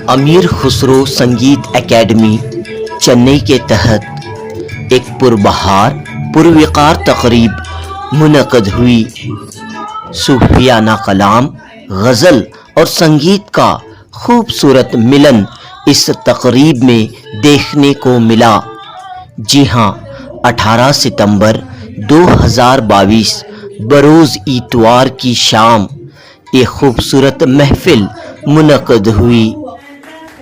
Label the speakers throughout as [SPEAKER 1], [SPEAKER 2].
[SPEAKER 1] अमीर खुसरो संगीत एकेडमी चेन्नई के तहत एक पुरबहार पुरवकार तकरीब मुनक़द हुई। सूफियाना कलाम, गज़ल और संगीत का खूबसूरत मिलन इस तकरीब में देखने को मिला। जी हाँ, 18 सितंबर 2022 बरोज़ इतवार की शाम ये खूबसूरत महफिल मुनक़द हुई।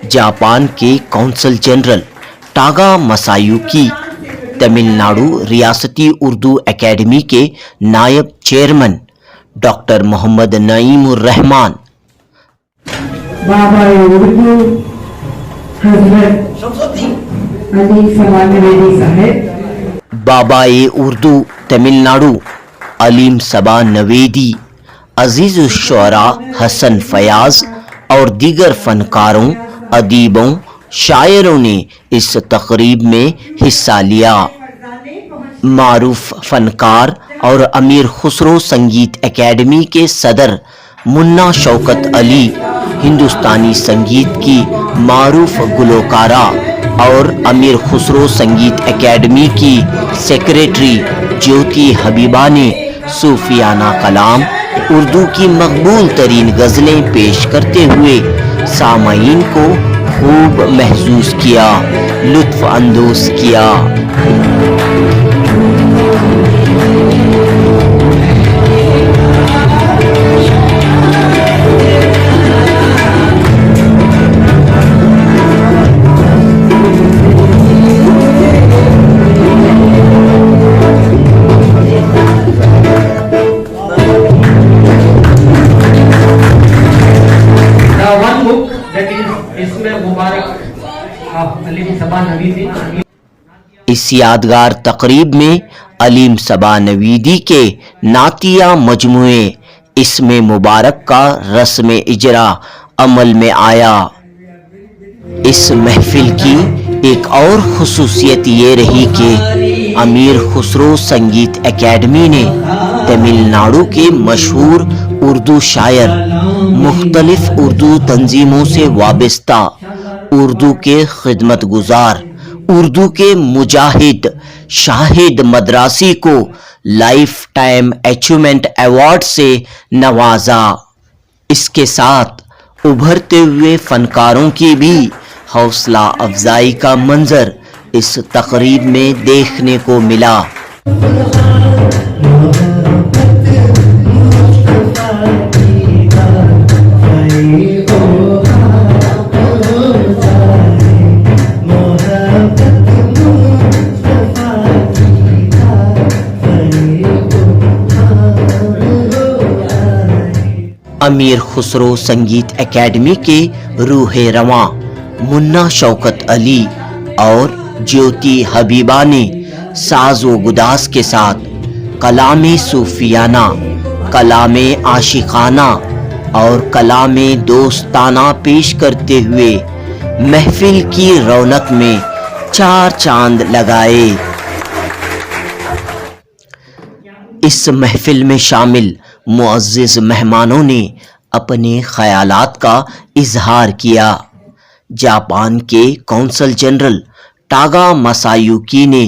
[SPEAKER 1] जापान के कौंसल जनरल टागा मसायुकी, तमिलनाडु रियासती उर्दू एकेडमी के नायब चेयरमैन डॉक्टर मोहम्मद नईमुर रहमान,
[SPEAKER 2] बाबा उर्दू हज़रत अलीम सबा नवेदी साहब,
[SPEAKER 1] बाबा उर्दू तमिलनाडु अलीम सबा नवेदी, अजीज़ शुअरा हसन फयाज और दीगर फनकारों, अदीबों, शायरों ने इस तकरीब में हिस्सा लिया। मारूफ फनकार और अमीर खुसरो संगीत एकेडमी के सदर मुन्ना शौकत अली, हिंदुस्तानी संगीत की मारूफ गुलकारा और अमीर खुसरो संगीत एकेडमी की सेक्रेटरी ज्योति हबीबा ने सूफियाना कलाम, उर्दू की मकबूल तरीन गज़लें पेश करते हुए सामाईन को खूब महसूस किया, लुत्फ़ अंदोज़ किया। इस यादगार तकरीब में अलीम सबा नवीदी के नातिया मजमुए इसमें मुबारक का रस्म इजरा अमल में आया। इस महफिल की एक और खुसूसियत ये रही कि अमीर खुसरो संगीत एकेडमी ने तमिलनाडु के मशहूर उर्दू शायर, मुख्तलिफ उर्दू तंजीमों से वाबस्ता, उर्दू के खिदमत गुजार, उर्दू के मुजाहिद शाहिद मद्रासी को लाइफ टाइम अचीवमेंट अवार्ड से नवाजा। इसके साथ उभरते हुए फनकारों की भी हौसला अफजाई का मंजर इस तकरीब में देखने को मिला। अमीर खुसरो संगीत एकेडमी के रूहे रवां मुन्ना शौकत अली और ज्योति हबीबा ने साज़ो गुदास के साथ कलामे सूफियाना, कलामे आशिकाना और कलामे दोस्ताना पेश करते हुए महफिल की रौनक में चार चांद लगाए। इस महफिल में शामिल मुअज़्ज़िज़ मेहमानों ने अपने ख़यालात का इजहार किया। जापान के कौंसल जनरल टागा मसायुकी ने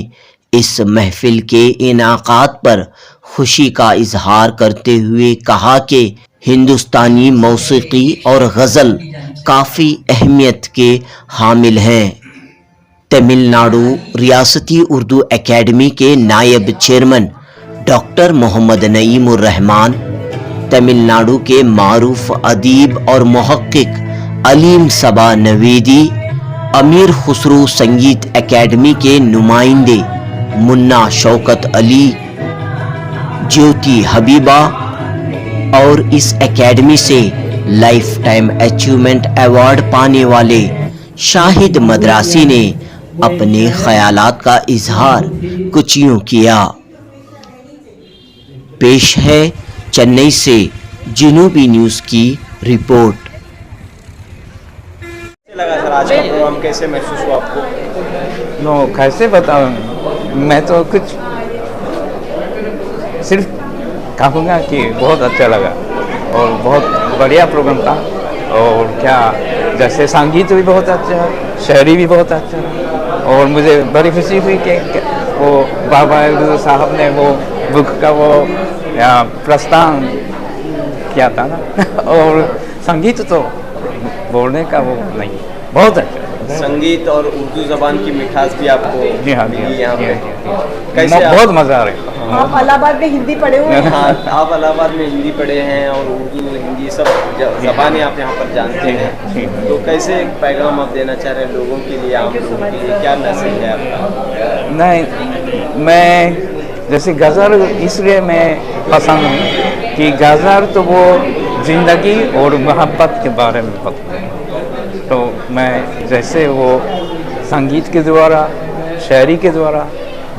[SPEAKER 1] इस महफिल के इनाक़ाद पर खुशी का इजहार करते हुए कहा कि हिंदुस्तानी मौसीकी और गज़ल काफ़ी अहमियत के हामिल हैं। तमिलनाडु रियासती उर्दू एकेडमी के नायब चेयरमैन डॉक्टर मोहम्मद नईमुर रहमान, तमिलनाडु के मारूफ अदीब और मुहक्किक अलीम सबा नवेदी, अमीर खुसरो संगीत एकेडमी के नुमाइंदे मुन्ना शौकत अली, ज्योति हबीबा और इस एकेडमी से लाइफ टाइम अचीवमेंट अवार्ड पाने वाले शाहिद मद्रासी ने अपने ख्यालात का इजहार कुछ यूं किया। पेश है चेन्नई से जनूबी न्यूज़ की रिपोर्ट।
[SPEAKER 3] कैसे लगा सर आज का प्रोग्राम, कैसे महसूस हुआ आपको?
[SPEAKER 4] नो कैसे बताऊं, मैं तो कुछ सिर्फ कहूँगा कि बहुत अच्छा लगा और बहुत बढ़िया प्रोग्राम था और क्या, जैसे संगीत भी बहुत अच्छा है, शायरी भी बहुत अच्छा है। और मुझे बड़ी खुशी हुई कि वो बाबा उर्दू साहब ने वो बुक का वो प्रस्थान किया था ना और संगीत तो बोलने का वो नहीं, बहुत अच्छा।
[SPEAKER 3] संगीत और उर्दू ज़बान की मिठास भी आपको
[SPEAKER 4] जी हाँ,
[SPEAKER 3] मिली यहाँ पे।
[SPEAKER 4] कैसे
[SPEAKER 3] कैसे
[SPEAKER 4] बहुत मज़ा आ रहा है।
[SPEAKER 5] आप इलाहाबाद में हिंदी पढ़े हुए हैं?
[SPEAKER 3] हाँ, आप इलाहाबाद में हिंदी पढ़े हैं और उर्दू हिंदी सब ज़बानें आप यहाँ पर जानते हैं, तो कैसे एक पैगाम आप देना चाह रहे हैं लोगों के लिए, आम लोगों के लिए, क्या मैसेज है आपका?
[SPEAKER 4] नहीं, मैं जैसे गज़ल इसलिए मैं पसंद हूँ कि गज़ल तो वो ज़िंदगी और मोहब्बत के बारे में बताते हैं। तो मैं जैसे वो संगीत के द्वारा, शायरी के द्वारा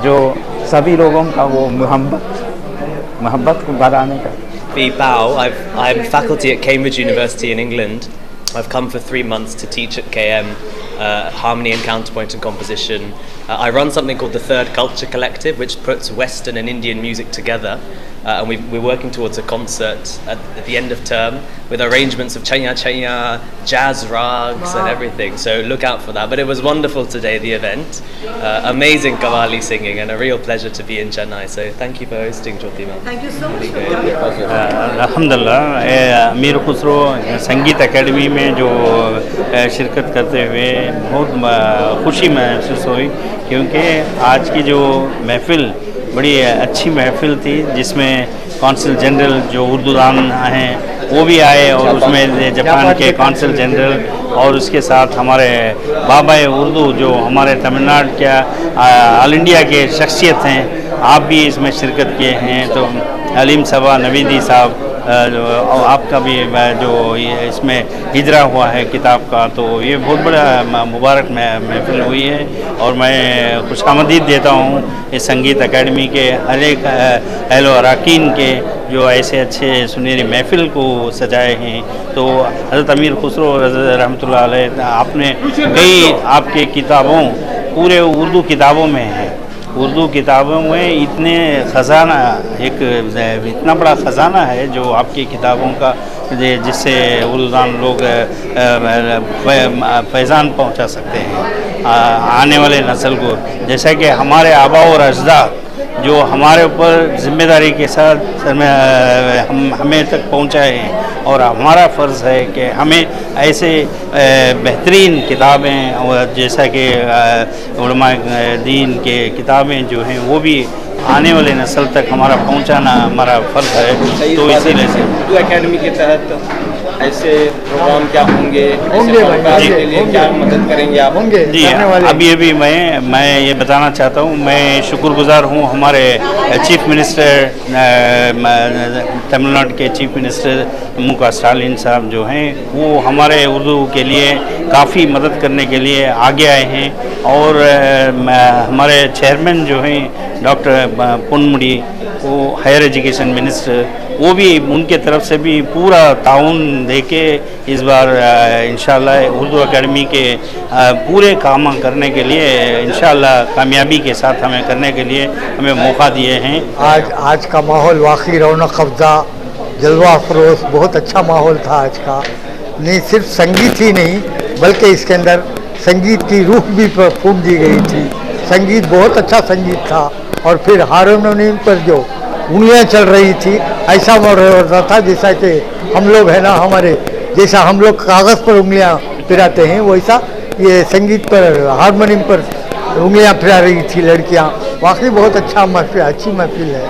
[SPEAKER 4] जो सभी लोगों का वो मोहब्बत को बढ़ाने का।
[SPEAKER 6] B. Bao. I'm faculty at Cambridge University in England. I've come for 3 months to teach at KM harmony and counterpoint and composition. I run something called the Third Culture Collective, which puts Western and Indian music together. And we're working towards a concert at the end of term with arrangements of Chaya Chaya, jazz rags and everything. So look out for that. But it was wonderful today, the event. Amazing Qawwali singing and a real pleasure to be in Chennai. So thank you for hosting, Jyotima.
[SPEAKER 5] Thank you so much.
[SPEAKER 7] अल्हम्दुलिल्लाह अमीर खुसरो संगीत academy में जो शिरकत करते हुए बहुत खुशी महसूस हुई, क्योंकि आज की जो महफ़िल बड़ी अच्छी महफ़िल थी, जिसमें कौंसिल जनरल जो उर्दू दान हैं वो भी आए और उसमें जापान के कौंसिल जनरल और उसके साथ हमारे बाबा उर्दू जो हमारे तमिलनाडु के ऑल इंडिया के शख्सियत हैं, आप भी इसमें शिरकत किए हैं। तो अलीम सबा नवीदी साहब आपका भी जो ये इसमें हिजरा हुआ है किताब का, तो ये बहुत बड़ा मुबारक महफिल हुई है और मैं खुशामदीद देता हूँ इस संगीत एकेडमी के हर एक अहलो अरकान के जो ऐसे अच्छे सुनहरी महफिल को सजाए हैं। तो हज़रत अमीर खुसरो रहमतुल्लाह अलैह आपने कई आपके किताबों पूरे उर्दू किताबों में हैं, उर्दू किताबों में इतने ख़जाना इतना बड़ा ख़जाना है जो आपकी किताबों का जिससे उर्दूदान लोग फैज़ान पहुंचा सकते हैं आने वाले नस्ल को। जैसा कि हमारे आबा और अजदाद जो हमारे ऊपर ज़िम्मेदारी के साथ हमें तक पहुंचाए हैं, और हमारा फ़र्ज़ है कि हमें ऐसे बेहतरीन किताबें और जैसा कि उलमा दीन के किताबें जो हैं वो भी आने वाले नस्ल तक हमारा पहुंचाना हमारा फ़र्ज़ है। तो इसीलिए से
[SPEAKER 3] उर्दू एकेडमी के तहत ऐसे प्रोग्राम क्या होंगे
[SPEAKER 7] जी,
[SPEAKER 3] के लिए क्या मदद करेंगे आप?
[SPEAKER 7] जी अभी मैं ये बताना चाहता हूँ, मैं शुक्रगुज़ार हूँ हमारे चीफ मिनिस्टर तमिलनाडु के चीफ मिनिस्टर मुका स्टालिन साहब जो हैं, वो हमारे उर्दू के लिए काफ़ी मदद करने के लिए आगे आए हैं। और हमारे चेयरमैन जो हैं डॉक्टर पुनमुड़ी, वो हायर एजुकेशन मिनिस्टर, वो भी उनके तरफ से भी पूरा ताउन देके इस बार इंशाल्लाह उर्दू एकेडमी के पूरे काम करने के लिए इंशाल्लाह कामयाबी के साथ हमें करने के लिए हमें मौका दिए हैं।
[SPEAKER 8] आज का माहौल वाकई रौनक अफ़ज़ा जलवा फरोज़ बहुत अच्छा माहौल था आज का। नहीं सिर्फ संगीत ही नहीं बल्कि इसके अंदर संगीत की रूह भी फूंक दी गई थी। संगीत बहुत अच्छा संगीत था और फिर हारमोनियम पर जो उंगलियां चल रही थी ऐसा हो रहा था जैसा कि हम लोग है ना, हमारे जैसा हम लोग कागज़ पर उंगलियां फिराते हैं वैसा ये संगीत पर हारमोनियम पर उंगलियां फिरा रही थी लड़कियां। वाकई बहुत अच्छा महफिल, अच्छी महफिल है।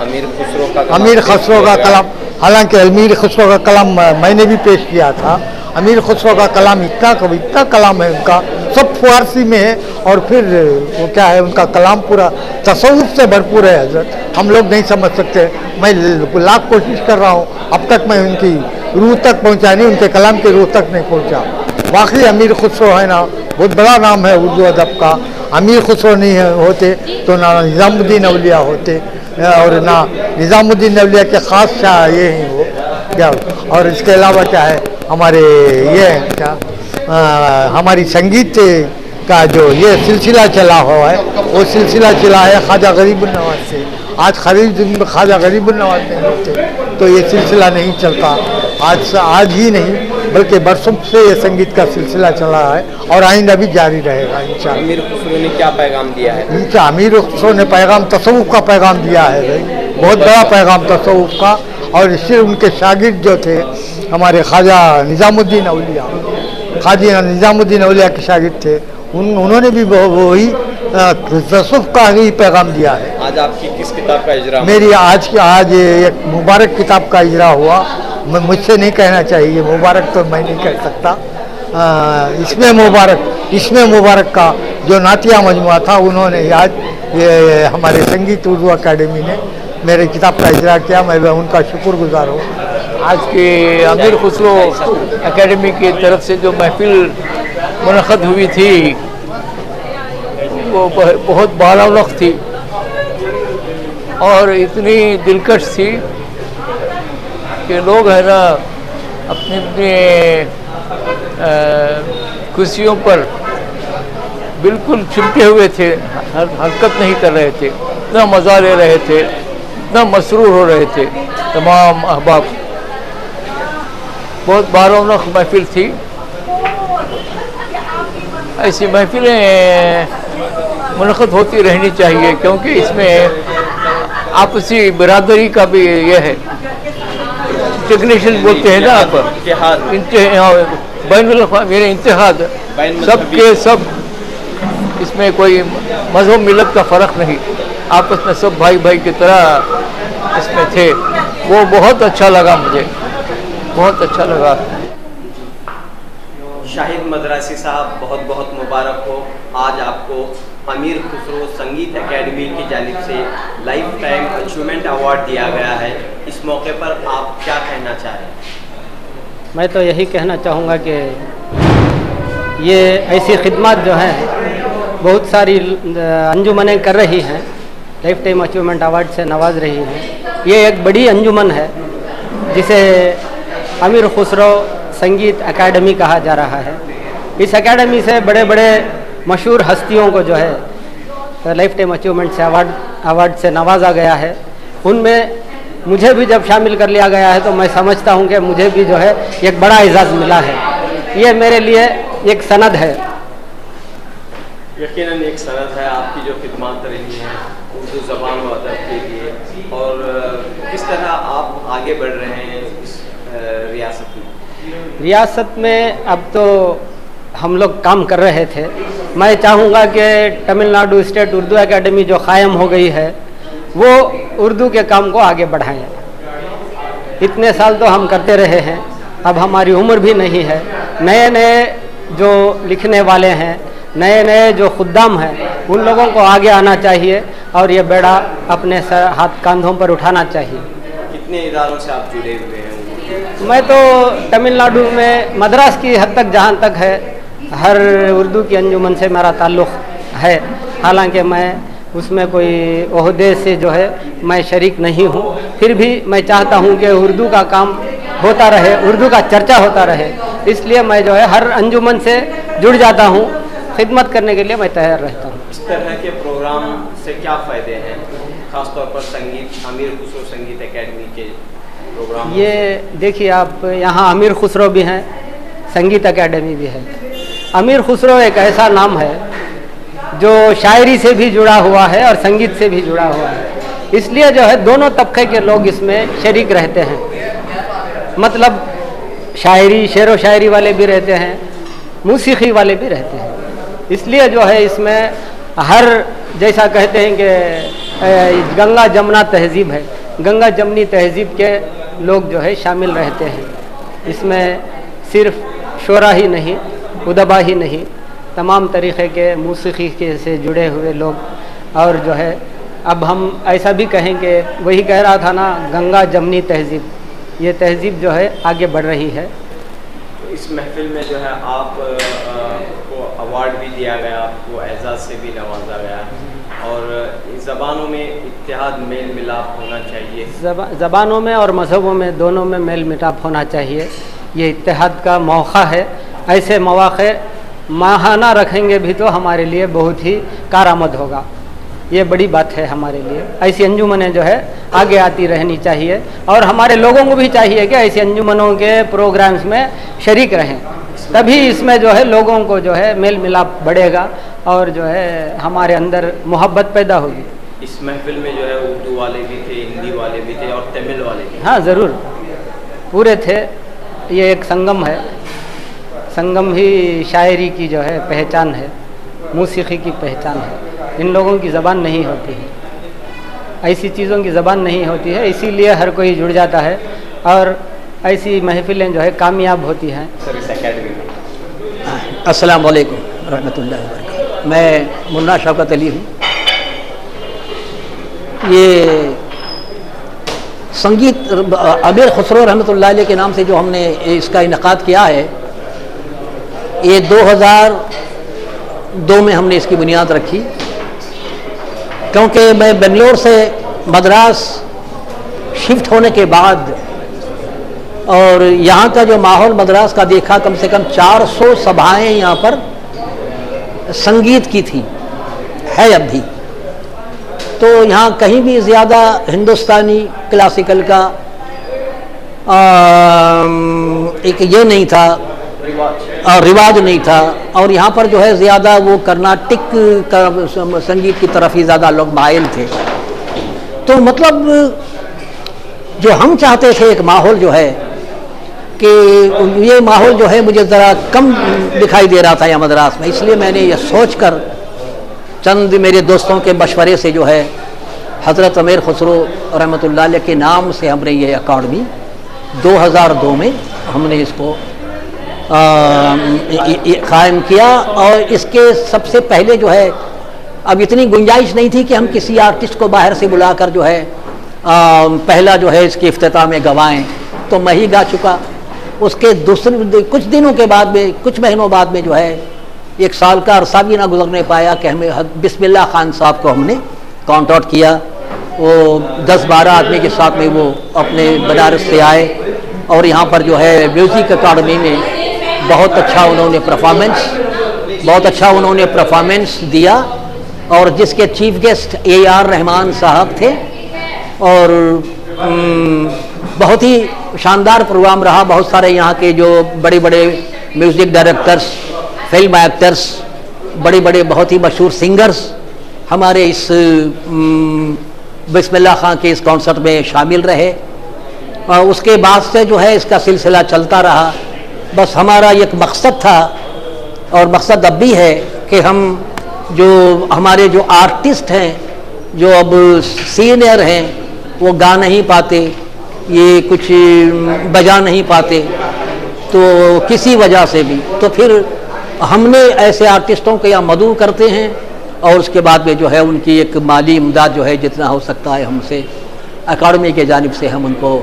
[SPEAKER 8] अमीर खुसरो का कलाम, हालांकि अमीर खुसरो का कलाम मैंने भी पेश किया था। अमीर खुसरो का कलाम इतना कलाम है उनका, सब फारसी में है और फिर वो क्या है उनका कलाम पूरा तसव्वुफ से भरपूर है हज़रत, हम लोग नहीं समझ सकते। मैं लाख कोशिश कर रहा हूँ, अब तक मैं उनकी रूह तक पहुँचा नहीं, उनके कलाम की रूह तक नहीं पहुँचा। वाकई अमीर खुसरो है ना, बहुत बड़ा नाम है उर्दू अदब का। अमीर खुसरो नहीं होते तो ना निज़ामुद्दीन औलिया होते, और ना निज़ामुद्दीन औलिया के ख़ास शाह ये हैं वो क्या। और इसके अलावा क्या है हमारे ये क्या हमारी संगीत का जो ये सिलसिला चला हुआ है, वो सिलसिला चला है ख्वाजा गरीबुन नवाज से। आज ख्वाजा गरीबुन नवाज नहीं होते तो ये सिलसिला नहीं चलता। आज ही नहीं बल्कि बरसों से ये संगीत का सिलसिला चला है और आइंदा भी जारी रहेगा इंशाअल्लाह।
[SPEAKER 3] अमीर खुसरो ने क्या पैगाम दिया है?
[SPEAKER 8] इनका अमीर खुसरो ने पैगाम तसव्वुफ का पैगाम दिया है भाई, बहुत बड़ा पैगाम तसव्वुफ का। और इससे उनके शागिर्द जो थे हमारे ख्वाजा निज़ामुद्दीन औलिया, ख्वाजा निज़ामुद्दीन औलिया के शागिर्द थे, उन्होंने भी वही तसव्वुफ का ही पैगाम दिया है।
[SPEAKER 3] आज आपकी किस किताब का इजरा?
[SPEAKER 8] मेरी आज एक मुबारक किताब का इजरा हुआ। मुझसे नहीं कहना चाहिए मुबारक, तो मैं नहीं कह सकता। इसमें मुबारक का जो नातिया मजमुआ था, उन्होंने आज ये हमारे संगीत उर्दू अकेडमी ने मेरे किताब का इजरा किया। मैं उनका शुक्रगुजार हूँ।
[SPEAKER 4] आज के अमीर खुसरो एकेडमी की तरफ से जो महफिल मुनक़द हुई थी वो बहुत बालावक़ थी और इतनी दिलकश थी कि लोग है ना अपनी अपनी खुशियों पर बिल्कुल चिपके हुए थे, हरकत नहीं कर रहे थे, इतना मज़ा ले रहे थे, इतना मसरूर हो रहे थे तमाम अहबाब। बहुत बारौनक महफिल थी। ऐसी महफिलें मुनक़द होती रहनी चाहिए क्योंकि इसमें आपसी बिरादरी का भी ये है, टेक्नीशियन बोलते हैं ना आप, मेरे इत्तेहाद सबके सब, इसमें कोई मज़हब मिलत का फ़र्क नहीं, आपस में सब भाई भाई की तरह इसमें थे। वो बहुत अच्छा लगा, मुझे बहुत अच्छा लगा।
[SPEAKER 3] शाहिद मदरासी साहब, बहुत बहुत मुबारक हो। आज आपको अमीर खुसरो संगीत एकेडमी की जानिब से लाइफ टाइम अचीवमेंट अवार्ड दिया गया है। इस मौके पर आप क्या कहना चाह रहे हैं?
[SPEAKER 9] मैं तो यही कहना चाहूँगा कि ये ऐसी खिदमत जो हैं बहुत सारी अंजुमनें कर रही हैं, लाइफ टाइम अचीवमेंट अवार्ड से नवाज रही हैं। ये एक बड़ी अंजुमन है जिसे अमीर खुसरो संगीत एकेडमी कहा जा रहा है। इस एकेडमी से बड़े बड़े मशहूर हस्तियों को जो है लाइफ टाइम अचीवमेंट से अवार्ड से नवाजा गया है। उनमें मुझे भी जब शामिल कर लिया गया है तो मैं समझता हूं कि मुझे भी जो है एक बड़ा एजाज़ मिला है। ये मेरे लिए एक सनद है।
[SPEAKER 3] यकीनन एक सनद है आपकी जो खिदमत रही है उर्दू ज़बान व अदब के लिए, और किस तरह आप आगे बढ़ रहे हैं इस रियासत में?
[SPEAKER 9] रियासत में अब तो हम लोग काम कर रहे थे। मैं चाहूँगा कि तमिलनाडु स्टेट उर्दू एकेडमी जो कायम हो गई है वो उर्दू के काम को आगे बढ़ाएं। इतने साल तो हम करते रहे हैं, अब हमारी उम्र भी नहीं है। नए नए जो लिखने वाले हैं, नए नए जो खुद्दाम हैं, उन लोगों को आगे आना चाहिए और ये बेड़ा अपने हाथ कंधों पर उठाना चाहिए।
[SPEAKER 3] कितने इदारों से आप जुड़े हुए हैं?
[SPEAKER 9] मैं तो तमिलनाडु में मद्रास की हद तक, जहाँ तक है, हर उर्दू की अंजुमन से मेरा ताल्लुक़ है। हालांकि मैं उसमें कोई ओहदे से जो है मैं शरीक नहीं हूँ, फिर भी मैं चाहता हूँ कि उर्दू का काम होता रहे, उर्दू का चर्चा होता रहे। इसलिए मैं जो है हर अंजुमन से जुड़ जाता हूँ, खिदमत करने के लिए मैं तैयार रहता हूँ।
[SPEAKER 3] इस तरह के प्रोग्राम से क्या फ़ायदे हैं, ख़ासतौर पर संगीत अमीर खुसरो संगीत एकेडमी के प्रोग्राम?
[SPEAKER 9] ये देखिए आप, यहाँ अमीर खुसरो भी हैं, संगीत एकेडमी भी है। अमीर खुसरो एक ऐसा नाम है जो शायरी से भी जुड़ा हुआ है और संगीत से भी जुड़ा हुआ है। इसलिए जो है दोनों तबके के लोग इसमें शरीक रहते हैं। मतलब शायरी, शेर व शायरी वाले भी रहते हैं, मौसीकी वाले भी रहते हैं। इसलिए जो है इसमें हर, जैसा कहते हैं कि गंगा जमुना तहजीब है, गंगा जमनी तहजीब के लोग जो है शामिल रहते हैं। इसमें सिर्फ शोरा ही नहीं, उदबा ही नहीं, तमाम तरीक़े के मौसीकी के से जुड़े हुए लोग। और जो है अब हम ऐसा भी कहें कि वही कह रहा था ना, गंगा जमनी तहजीब, ये तहजीब जो है आगे बढ़ रही है।
[SPEAKER 3] इस महफिल में जो है आप को अवार्ड भी दिया गया, आपको एजाज़ से भी नवाजा गया, और ज़बानों में इत्तेहाद मेल मिलाप होना चाहिए।
[SPEAKER 9] ज़बानों में और मज़हबों में, दोनों में मेल मिलाप होना चाहिए। ये इत्तेहाद का मौका है। ऐसे मौक़े माहाना रखेंगे भी तो हमारे लिए बहुत ही कारआमद होगा। ये बड़ी बात है हमारे लिए। ऐसी अंजुमनें जो है आगे आती रहनी चाहिए और हमारे लोगों को भी चाहिए कि ऐसी अंजुमनों के प्रोग्राम्स में शरीक रहें, तभी इसमें जो है लोगों को जो है मेल मिलाप बढ़ेगा और जो है हमारे अंदर मोहब्बत पैदा होगी।
[SPEAKER 3] इस महफिल में जो है उर्दू वाले भी थे, हिंदी वाले भी थे और तमिल वाले भी।
[SPEAKER 9] हाँ ज़रूर, पूरे थे। ये एक संगम है, संगम ही शायरी की जो है पहचान है, मौसीकी की पहचान है। इन लोगों की ज़बान नहीं होती है, ऐसी चीज़ों की ज़बान नहीं होती है, इसीलिए हर कोई जुड़ जाता है और ऐसी महफिलें जो है कामयाब होती हैं।
[SPEAKER 10] अस्सलाम वालेकुम रहमतुल्लाहि व बरकातहू। मैं मुन्ना शौकत अली हूँ। ये संगीत अमीर खुसरो रहमतुल्लाह अलैह के नाम से जो हमने इसका इनकाद किया है, ये 2002 में हमने इसकी बुनियाद रखी, क्योंकि मैं बेंगलोर से मद्रास शिफ्ट होने के बाद और यहाँ का जो माहौल मद्रास का देखा, कम से कम 400 सभाएं यहाँ पर संगीत की थी, है अब भी। तो यहाँ कहीं भी ज़्यादा हिंदुस्तानी क्लासिकल का एक ये नहीं था, रिवाज नहीं था, और यहाँ पर जो है ज़्यादा वो कर्नाटिक का संगीत की तरफ ही ज़्यादा लोग माइल थे। तो मतलब जो हम चाहते थे एक माहौल जो है कि ये माहौल जो है मुझे ज़रा कम दिखाई दे रहा था यहाँ मद्रास में, इसलिए मैंने ये सोच कर चंद मेरे दोस्तों के मशवरे से जो है हज़रत अमीर खुसरो रहमतुल्लाह अलैह के नाम से हमने ये अकाडमी 2002 में हमने इसको कायम किया। और इसके सबसे पहले जो है अब इतनी गुंजाइश नहीं थी कि हम किसी आर्टिस्ट को बाहर से बुलाकर जो है पहला जो है इसके इफ्तिताह में गवाएं, तो मैं ही गा चुका। उसके दूसरे कुछ दिनों के बाद में, कुछ महीनों बाद में जो है 1 साल का अरसा भी ना गुजरने पाया कि हमें बिस्मिल्लाह खान साहब को हमने कॉन्टैक्ट किया। वो 10-12 आदमी के साथ में वो अपने बनारस से आए और यहाँ पर जो है म्यूज़िक अकाडमी में बहुत अच्छा उन्होंने परफॉर्मेंस दिया, और जिसके चीफ गेस्ट AR रहमान साहब थे, और बहुत ही शानदार प्रोग्राम रहा। बहुत सारे यहाँ के जो बड़े बड़े म्यूज़िक डायरेक्टर्स, फिल्म एक्टर्स, बड़े बड़े बहुत ही मशहूर सिंगर्स हमारे इस बिस्मिल्लाह खान के इस कॉन्सर्ट में शामिल रहे। और उसके बाद से जो है इसका सिलसिला चलता रहा। बस हमारा एक मकसद था, और मकसद अब भी है, कि हम जो हमारे जो आर्टिस्ट हैं, जो अब सीनियर हैं, वो गा नहीं पाते, ये कुछ बजा नहीं पाते, तो किसी वजह से भी, तो फिर हमने ऐसे आर्टिस्टों को यहाँ मदऊ करते हैं, और उसके बाद में जो है उनकी एक माली इमदाद जो है जितना हो सकता है हमसे अकाडमी के जानिब से हम उनको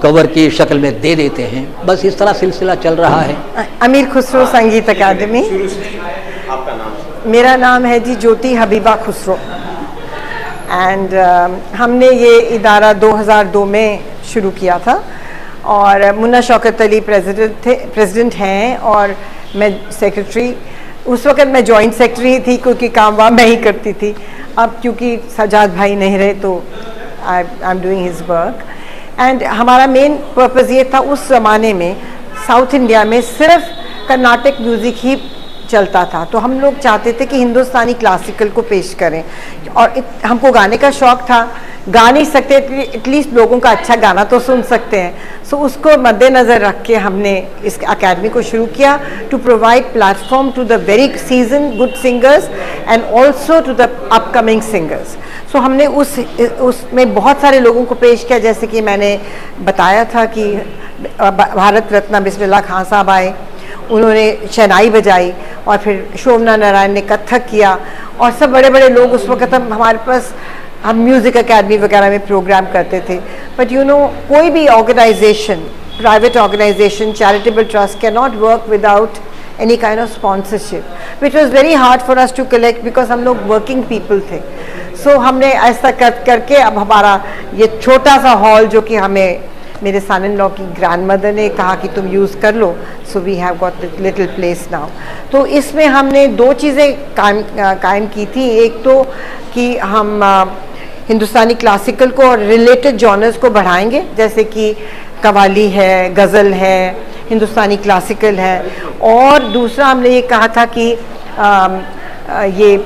[SPEAKER 10] कवर की शक्ल में दे देते हैं। बस इस तरह सिलसिला चल रहा है।
[SPEAKER 5] अमीर खुसरो संगीत अकादमी।
[SPEAKER 3] आपका नाम?
[SPEAKER 5] मेरा नाम है जी ज्योति हबीबा खुसरो, एंड हमने ये इदारा 2002 में शुरू किया था, और मुन्ना शौकत अली प्रेसिडेंट हैं और मैं सेक्रेटरी। उस वक़्त मैं जॉइंट सेक्रेटरी थी, क्योंकि काम वाम मैं ही करती थी। अब क्योंकि सजाद भाई नहीं रहे, तो I am doing his work. And हमारा मेन पर्पज़ ये था, उस ज़माने में साउथ इंडिया में सिर्फ कर्नाटक म्यूज़िक ही चलता था, तो हम लोग चाहते थे कि हिंदुस्तानी क्लासिकल को पेश करें, और हमको गाने का शौक़ था। गा नहीं सकते, एटलीस्ट लोगों का अच्छा गाना तो सुन सकते हैं। सो उसको मद्देनज़र रख के हमने इस अकेडमी को शुरू किया, to provide platform to the very season good singers and also to the upcoming singers. So हमने उसमें बहुत सारे लोगों को पेश किया, जैसे कि मैंने बताया था कि भारत रत्न बिस्मिल्लाह खान साहब आए, उन्होंने शहनाई बजाई, और फिर शोभना नारायण ने कथक किया, और सब बड़े बड़े लोग। उस वक्त हमारे पास हम म्यूज़िक अकेडमी वगैरह में प्रोग्राम करते थे, बट यू नो कोई भी organisation, private organisation, charitable trust can not work without any kind of sponsorship, which was very hard for us to collect, because हम लोग वर्किंग पीपल थे। सो हमने ऐसा करके अब हमारा ये छोटा सा हॉल जो कि हमें मेरे सन इन लॉ की ग्रैंड मदर ने कहा कि तुम यूज़ कर लो, so we have got little place now. तो इसमें हमने दो चीज़ें कायम की थी। एक तो कि हम हिंदुस्तानी क्लासिकल को और रिलेटेड जॉनर्स को बढ़ाएंगे, जैसे कि कवाली है, गज़ल है, हिंदुस्तानी क्लासिकल है। और दूसरा हमने ये कहा था कि ये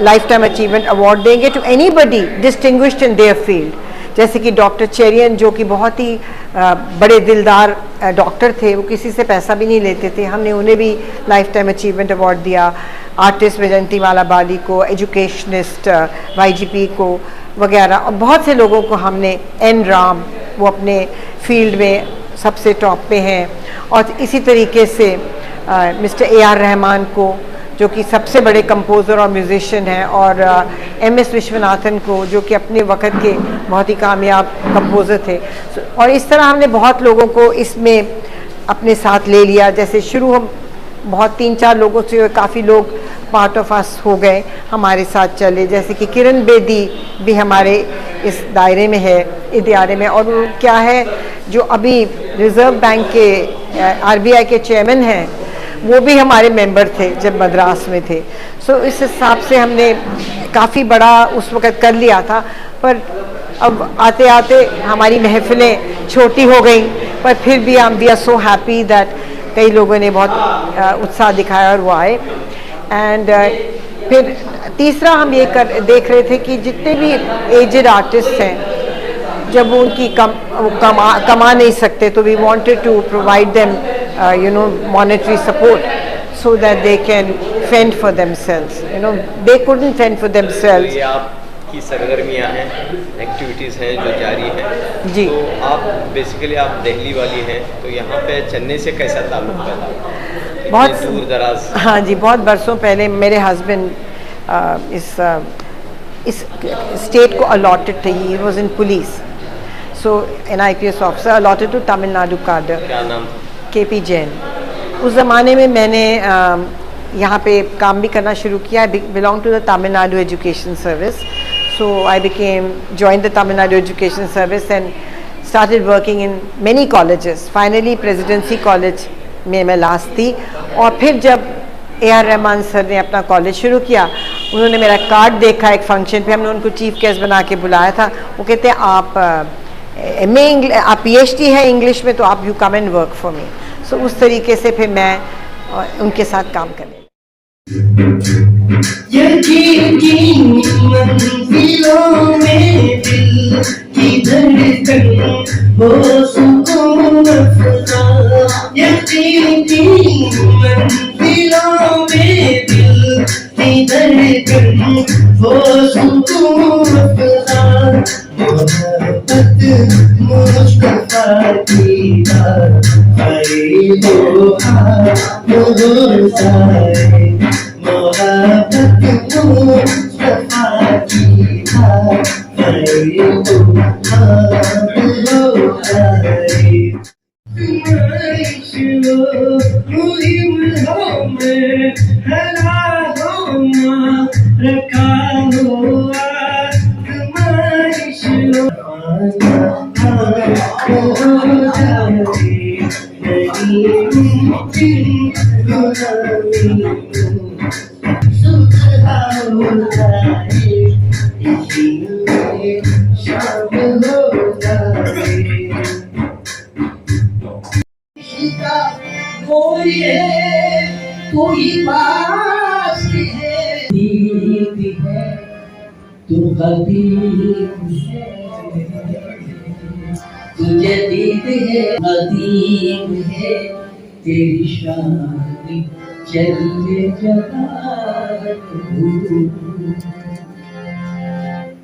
[SPEAKER 5] लाइफ टाइम अचीवमेंट अवार्ड देंगे to anybody distinguished in their field, जैसे कि डॉक्टर चेरियन जो कि बहुत ही बड़े दिलदार डॉक्टर थे, वो किसी से पैसा भी नहीं लेते थे, हमने उन्हें भी लाइफ टाइम अचीवमेंट अवार्ड दिया। आर्टिस्ट वैजयंतीमाला बाली को, एजुकेशनिस्ट YGP को वगैरह, और बहुत से लोगों को हमने, एन राम वो अपने फील्ड में सबसे टॉप पे हैं, और इसी तरीके से मिस्टर AR रहमान को जो कि सबसे बड़े कंपोज़र और म्यूज़िशियन हैं, और MS विश्वनाथन को जो कि अपने वक़्त के बहुत ही कामयाब कंपोज़र थे। और इस तरह हमने बहुत लोगों को इसमें अपने साथ ले लिया। जैसे शुरू हम बहुत 3-4 लोगों से, काफ़ी लोग पार्ट ऑफ अस हो गए, हमारे साथ चले, जैसे कि किरण बेदी भी हमारे इस दायरे में है, इदारे में। और वो क्या है, जो अभी रिज़र्व बैंक के RBI के चेयरमैन हैं, वो भी हमारे मेंबर थे जब मद्रास में थे। सो इस हिसाब से हमने काफ़ी बड़ा उस वक़्त कर लिया था, पर अब आते आते हमारी महफ़िलें छोटी हो गई, पर फिर भी we are so happy that कई लोगों ने बहुत उत्साह दिखाया और वो आए। एंड फिर तीसरा हम ये देख रहे थे कि जितने भी एजड आर्टिस्ट हैं, जब वो उनकी कमा नहीं सकते, तो we wanted to provide them monetary support so that they can fend for themselves. They couldn't fend for themselves.
[SPEAKER 3] तो ये आपकी सरगर्मियाँ हैं, एक्टिविटीज़ हैं जो जारी हैं
[SPEAKER 5] जी।
[SPEAKER 3] तो आप बेसिकली आप दिल्ली वाली हैं, तो यहाँ पे चेन्नई से कैसा ताल्लुक पैदा हुआ?
[SPEAKER 5] बहुत
[SPEAKER 3] दूर दराज।
[SPEAKER 5] हाँ जी, बहुत बरसों पहले मेरे हस्बैंड इस स्टेट को अलॉटेड थे। He was in police, so an IPS officer allotted to Tamil Nadu cadre।
[SPEAKER 3] क्या नाम?
[SPEAKER 5] KP जैन। उस ज़माने में मैंने यहाँ पे काम भी करना शुरू किया। I belong to the Tamil Nadu education service, so I joined the Tamil Nadu Education Service and started working in many colleges. Finally presidency college में मैं लास्ट थी, और फिर जब AR रहमान सर ने अपना कॉलेज शुरू किया, उन्होंने मेरा कार्ड देखा एक फंक्शन पे, हमने उनको चीफ गेस्ट बना के बुलाया था। वो कहते हैं आप MA आप PhD है इंग्लिश में, तो आप you come and work for me. So उस तरीके से फिर मैं उनके साथ काम करने।
[SPEAKER 11] तुझे दीद है अदीब है तेरी शान चले जहाँ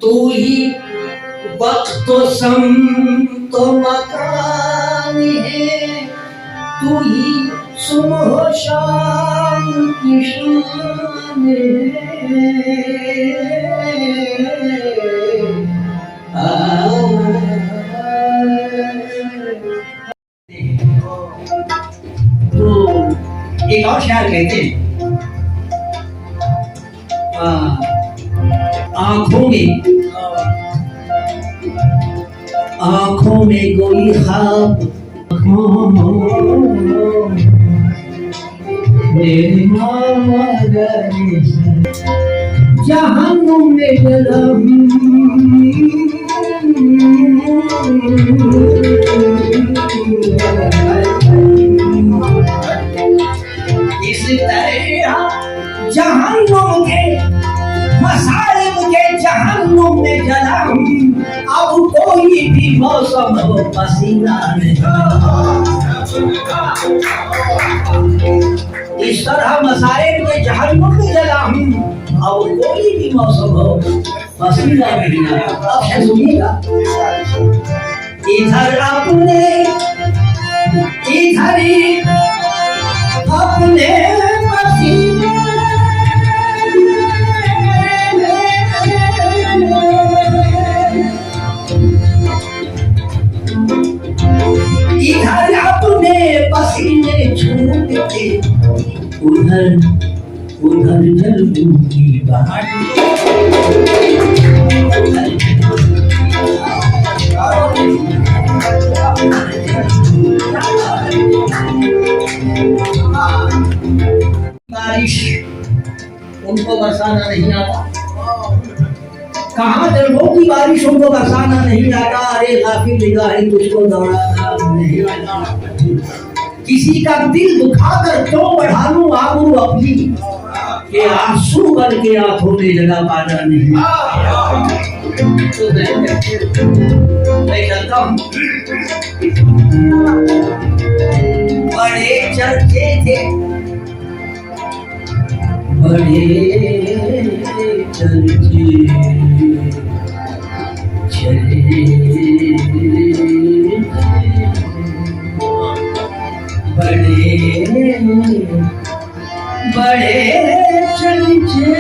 [SPEAKER 11] तू ही वक्त सम तो मकान है, तू ही सुबह शाम की शान तो एक और ख्याल कहते हैं, आंखों में आंखों में कोई ख्वाब मेरे जहन्नुम में जलम इस तरह जहन्नुम के मसाइब के जहन्नुम में जलम अब कोई भी मौसम हो पसीना नहीं। इस तरह मसाइब के जहन्नुम में जला हूँ अब कोई भी मौसम हो पसीना नहीं आता। अब से सुनिएगा इधर अपने इधर अपने पसीने इधर अपने पसीने छूटते उधर उधर जलूं की बात बारिश उनको बरसाना नहीं आता। कहाँ जलवों की बारिश उनको बरसाना नहीं आता। अरे गाफिल निगाहें तुझको दौड़ाना नहीं आता। किसी का दिल दुखाकर क्यों बढ़ा लूं आबरू अपनी के आंसू बन के आंखों में जगह पाना नहीं। तो मैं कहता हूँ बड़े चर्चे थे बड़े चर्चे चले बड़े बड़े चर्चे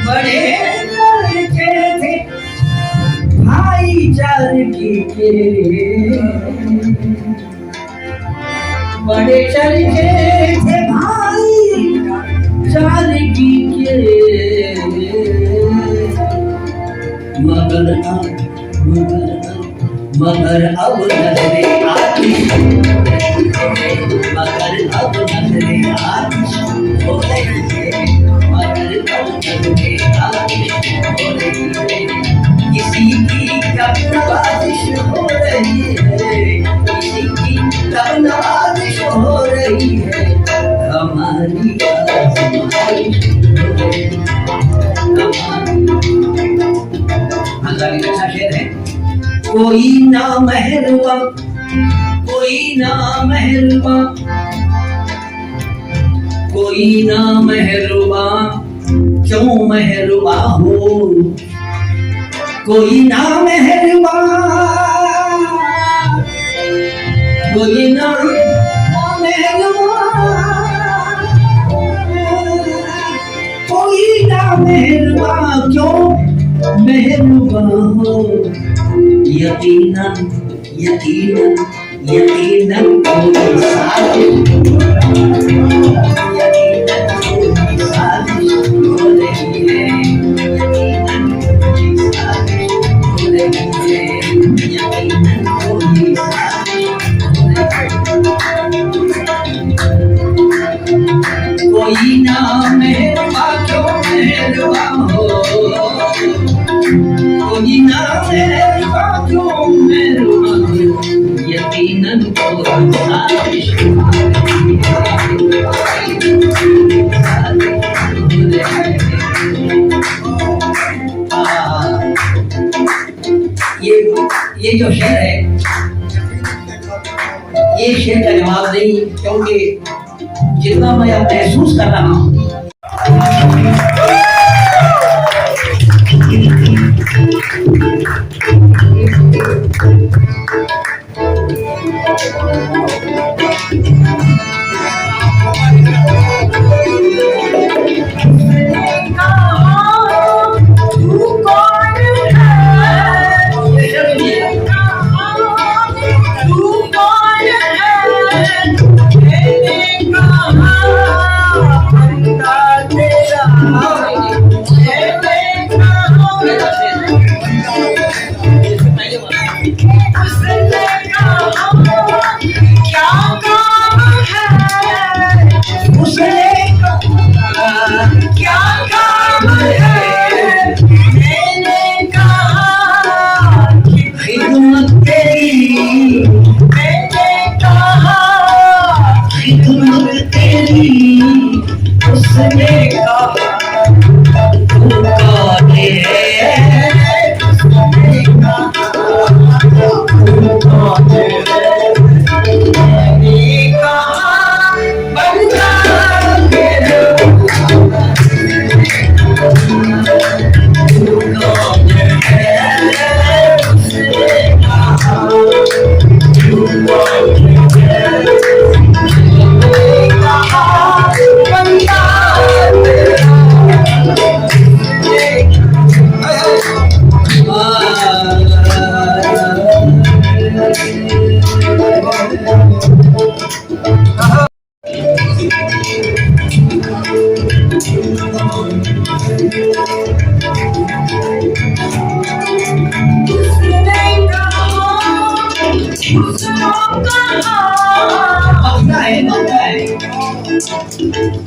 [SPEAKER 11] बड़े चर्चे थे भाईचारगी के बड़े चर्चे थे भाईचारगी के मगर अब नजरे आती मगर अब नजरे आती हो रही है मगर अब नजरे आती हो रही है। किसी की कब नवाजिश हो रही है किसी की कब नवाजिश हो रही है हमारी आज़माइश हो रही है। अच्छा शेर है कोई ना मेहरबा कोई ना मेहरबा कोई ना मेहरबा क्यों मेहरबा हो कोई ना मेहरबा कोई ना मेहरबा कोई ना मेहरबा क्यों मेहरबा हो यकीनन यकीनन यकीनन कोई साजिश यकीनन कोई साजिश हो रही है यकीनन कोई साजिश हो रही है यकीनन कोई साजिश हो रही है। कोई ना मेहरबा क्यों मेहरबा हो कोई ना मेहरबा क्यों मेहरबा यकीनन कोई साजिश ये जो शेर है ये शेर का जवाब नहीं क्योंकि जितना मैं अब महसूस कर रहा हूँ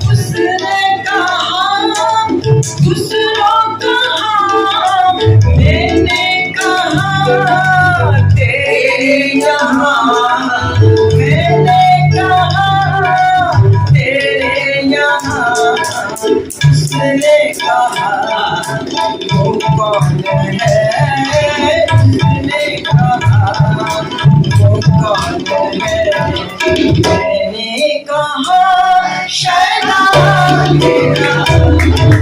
[SPEAKER 11] उसने कहा दूसरों कहा मैंने कहा तेरे यहाँ मैंने कहा तेरे यहाँ उसने कहा वो कौन है उसने कहा वो कौन है मैंने कहा शैतान तेरा कौन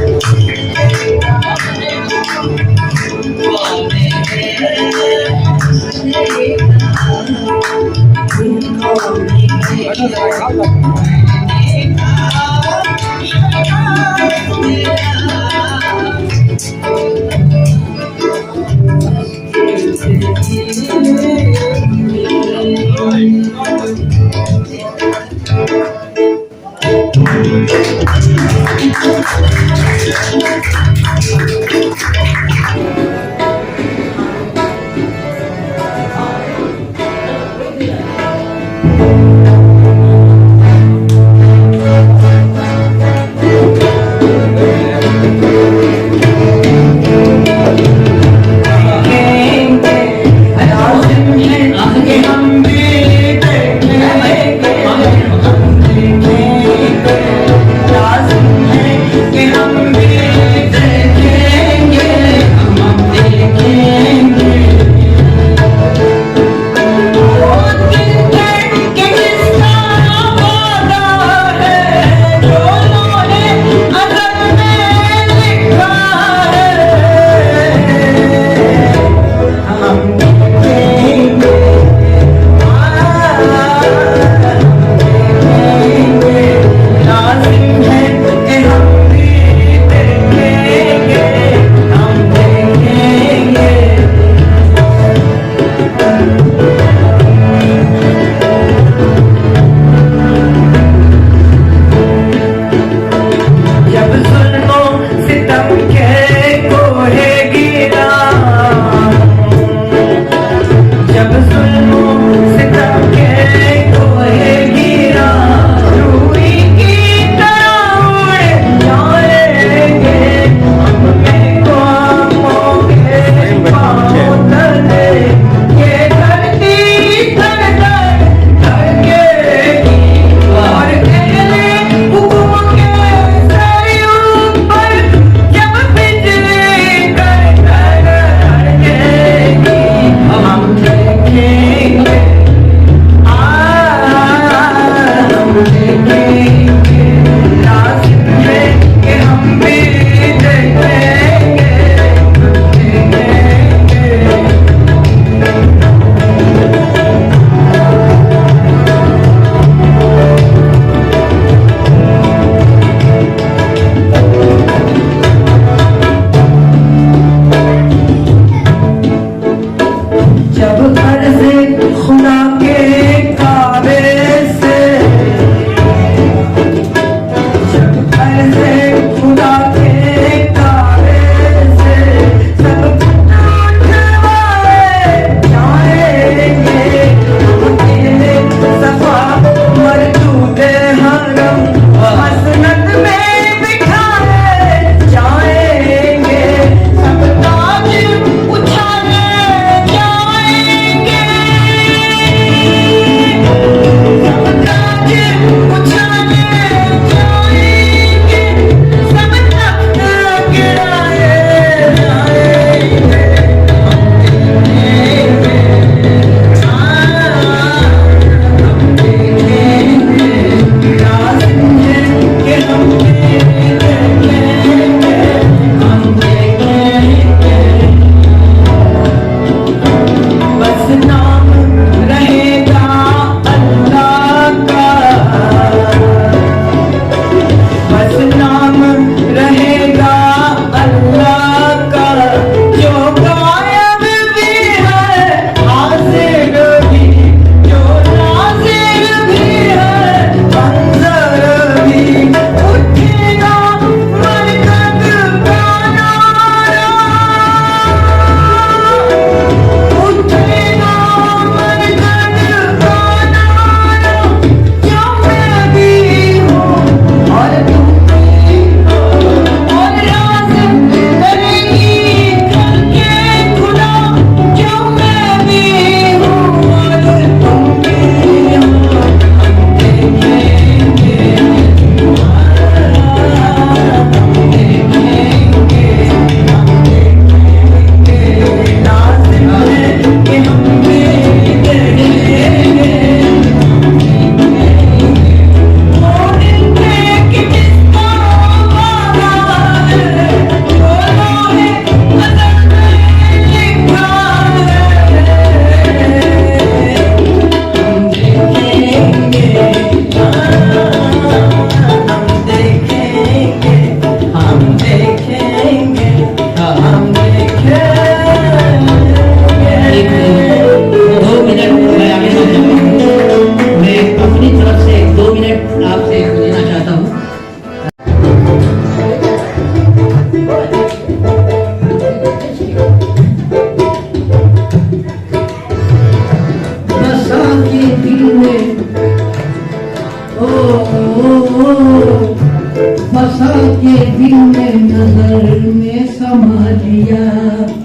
[SPEAKER 11] में समा दिया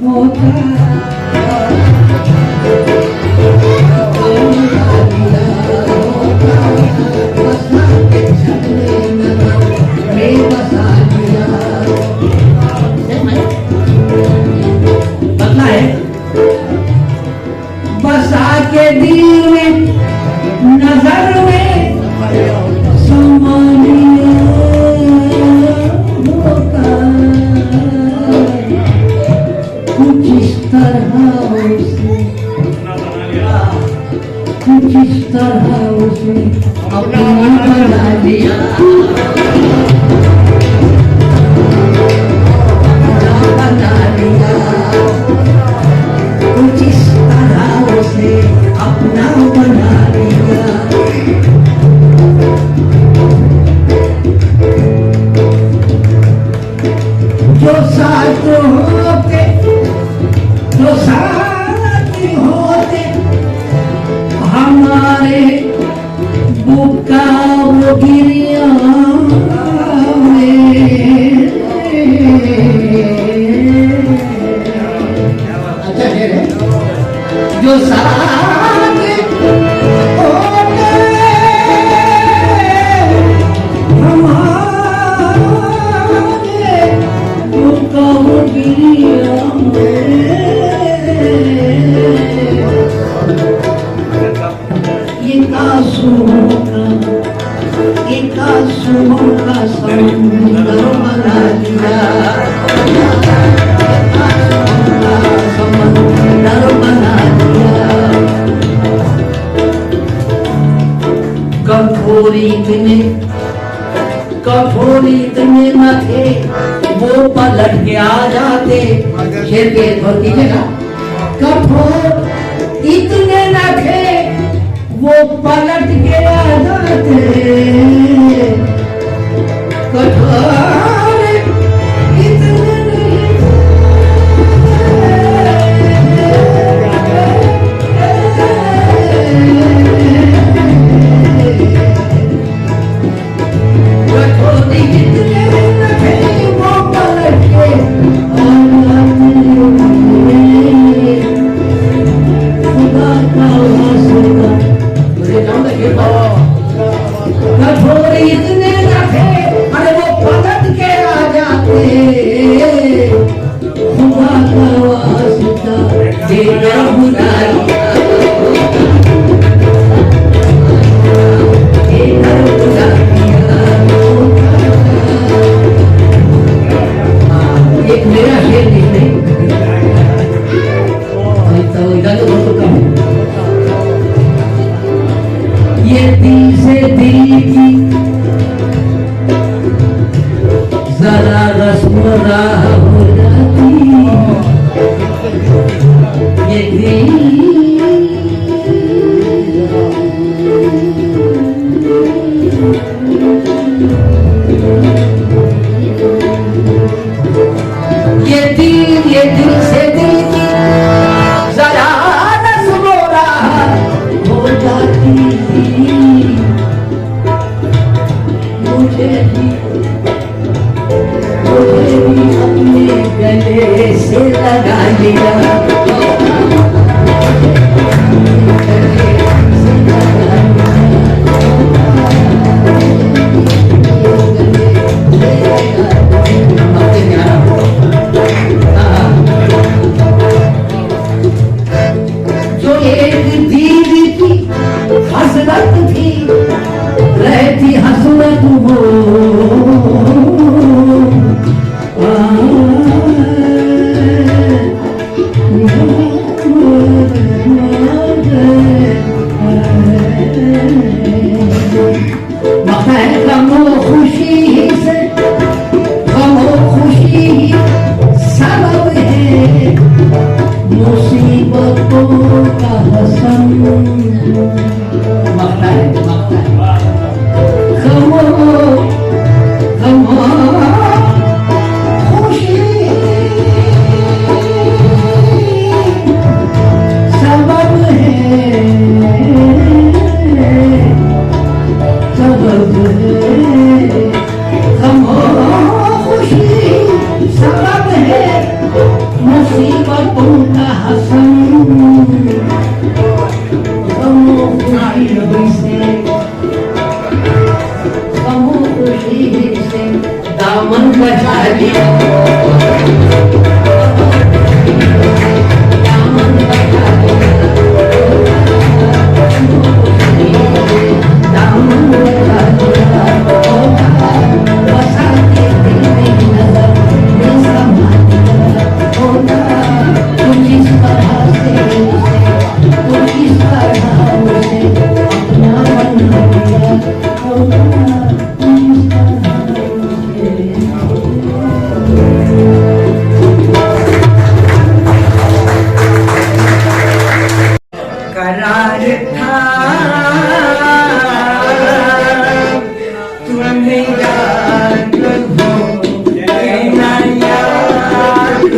[SPEAKER 11] होता बदला है बसा के दिल में नजर में समा दिया होता कुछ इस तरह उसे अपना बना दिया बना दिया कुछ इस तरह उसे अपना बना दिया जो साथ होते जो साथ होते हमारे बुका वो गिरिया जो साथ होते हमारे बुका वो गिरिया एक आंसुओं का समुंदर बना दिया समुंदर बना दिया कठोर इतने न थे वो पलट के आ जाते शेर के धोर कीजिएगा कठोर इतने न थे वो पलट के आ जाते कठोर इतने नहीं कठोर इतने नहीं वो पलट के आ जाते खुदा का वास्ता कठोर इतने न थे अरे वो पलट के आ जाते खुदा का वास्ता देकर बुला लिया देकर बुला लिया एक मेरा शेर लिख ले तो इधर तो कम ये दिल से दिल की जरा रस्म राह हो जाती ये दिल ये दिल से दिल की जरा रस्म राह हो जाती मुझे भी अपने गले से लगा लिया जो एक दीद की हसरत थी रहती हसरत वो गमो खुशी से गमो खुशी सबब है मुसीबतों का हसन मखता है गमो खुशी सबब है सबब है गमो खुशी सबब है मुसीबतों का हसन गमों खुशी से गमों खुशी से दामन बचा लिया दामन बचा लिया दामन बचा लिया बसाते दिल में नजर दिल समा होगा कुछ इस तरह से कुछ इस तरह से अपना बना लिया होगा कुछ इस तरह करार था तुम्हें याद हो ना याद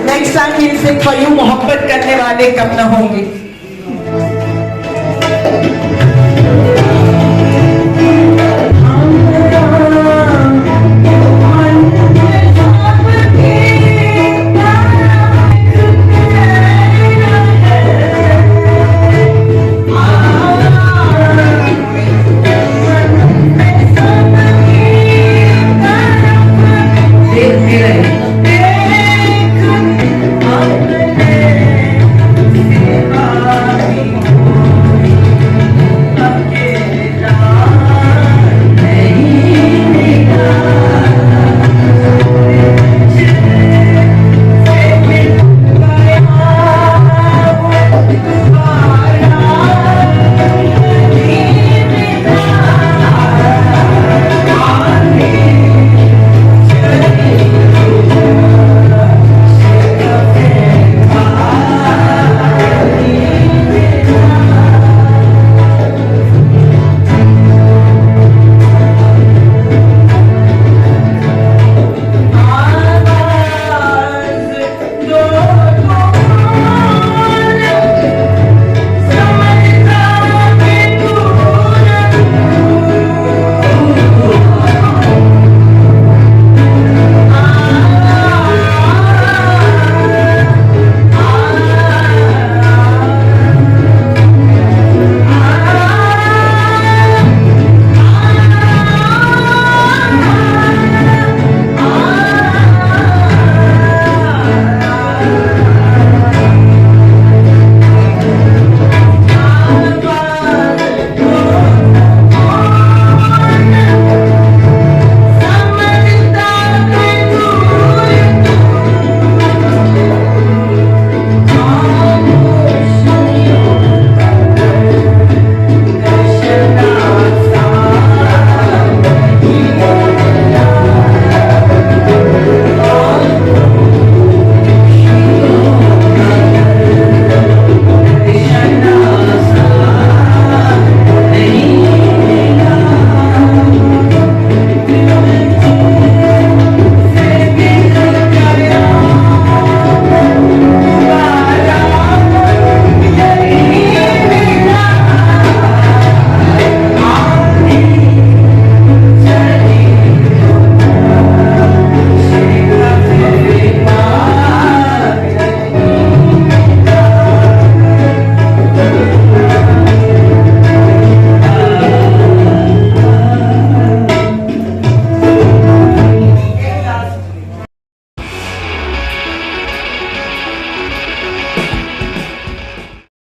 [SPEAKER 5] next time will sing for you, मोहब्बत करने वाले कम न होंगे।